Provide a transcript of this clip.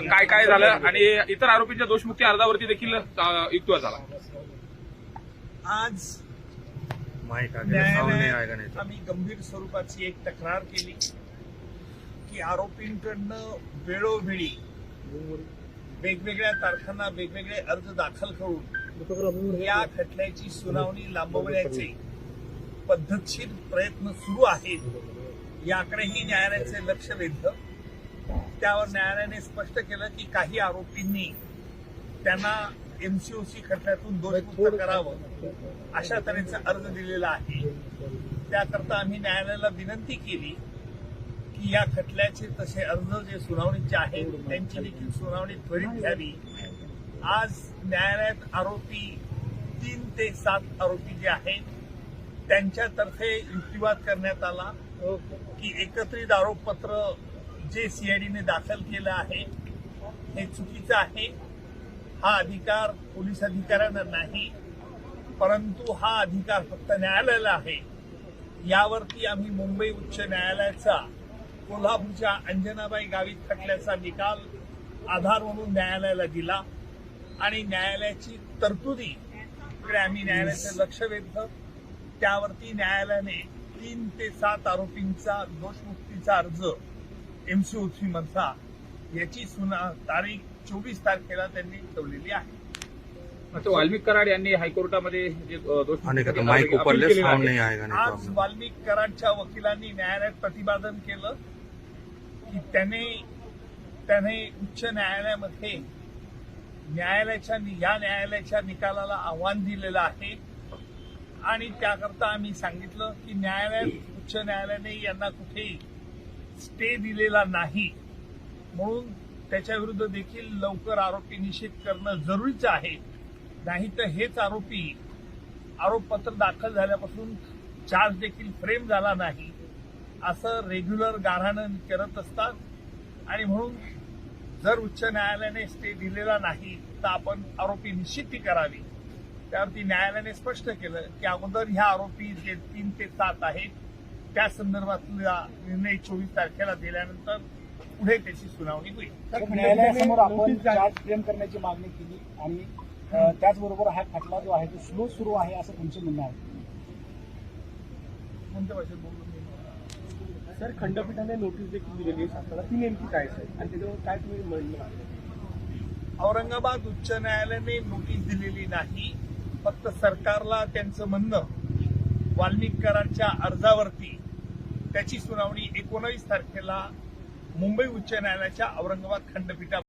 काय काय झालं आणि इतर आरोपींच्या दोषमुक्ती अर्जावरती देखील युक्तिवाद झाला। आज न्यायालयात आम्ही गंभीर स्वरूपाची एक तक्रार केली की आरोपींकडनं वेळोवेळी वेगवेगळ्या तारखांना वेगवेगळे अर्ज दाखल करून या खटल्याची सुनावणी लांबवण्याचे पद्धतशीर प्रयत्न सुरू आहेत। याकडेही न्यायालयाचे लक्ष वेधलं। त्यावर न्यायालयाने स्पष्ट केलं की काही आरोपींनी त्यांना एमसीओसी खटल्यातून दोषमुक्त करावं अशा तऱ्हेचा अर्ज दिलेला आहे। त्याकरता आम्ही न्यायालयाला विनंती केली की या खटल्याचे तसे अर्ज जे सुनावणीचे आहेत त्यांची देखील सुनावणी त्वरित घ्यावी। आज न्यायालयात आरोपी 3 ते 7 आरोपी जे आहेत त्यांच्यातर्फे युक्तिवाद करण्यात आला की एकत्रित आरोपपत्र जे सीआयडीने दाखल केलं आहे हे चुकीचं आहे। हा अधिकार पोलीस अधिकाऱ्यांना नाही, परंतु हा अधिकार फक्त न्यायालयाला आहे। यावरती आम्ही मुंबई उच्च न्यायालयाचा कोल्हापूरच्या अंजनाबाई गावित खटल्याचा निकाल आधार म्हणून न्यायालयाला दिला आणि न्यायालयाची तरतुदीकडे आम्ही न्यायालयाचं लक्ष वेधलं। त्यावरती न्यायालयाने 3 ते 7 आरोपींचा दोषमुक्तीचा अर्ज एमसीओसी मधला याची तारीख 24 तारखेला त्यांनी ठेवलेली आहे। मात्र वाल्मिक कराड यांनी हायकोर्टामध्ये आज वाल्मिक कराडच्या वकिलांनी न्यायालयात प्रतिपादन केलं की त्याने उच्च न्यायालयामध्ये या न्यायालयाच्या निकालाला आव्हान दिलेलं आहे आणि त्याकरता आम्ही सांगितलं की उच्च न्यायालयाने यांना कुठेही स्टे दिलेला नाही, म्हणून त्याच्या विरुद्ध देखील लवकर आरोपी निश्चित करणं जरुरीचं आहे। नाही तर हेच आरोपपत्र दाखल झाल्यापासून चार्ज देखील फ्रेम झाला नाही असं रेग्युलर गाऱ्हाणं करत असतात आणि म्हणून जर उच्च न्यायालयाने स्टे दिलेला नाही तर आपण आरोपी निश्चिती करावी। त्यावरती न्यायालयाने स्पष्ट केलं की अगोदर ह्या आरोपी जे 3 ते 7 आहेत त्या संदर्भातला निर्णय 24 तारखेला दिल्यानंतर पुढे त्याची सुनावणी होईल। न्यायालयासमोर आपण चार्ज फ्रेम करण्याची मागणी केली आणि त्याचबरोबर हा खटला जो आहे तो स्लो सुरू आहे असं तुमचं म्हणणं आहे। कोणत्या भाषेत बोललो सर, खंडपीठाने नोटीस देखील दिलेली आहे, ती नेमकी काय आहे आणि त्याच्यावर काय तुम्ही म्हणणं? औरंगाबाद उच्च न्यायालयाने नोटीस दिलेली नाही, फक्त सरकारला त्यांचं म्हणणं वाल्मिक कराडच्या अर्जावरती त्याची सुनावणी 19 तारखेला मुंबई उच्च न्यायालयाच्या औरंगाबाद खंडपीठात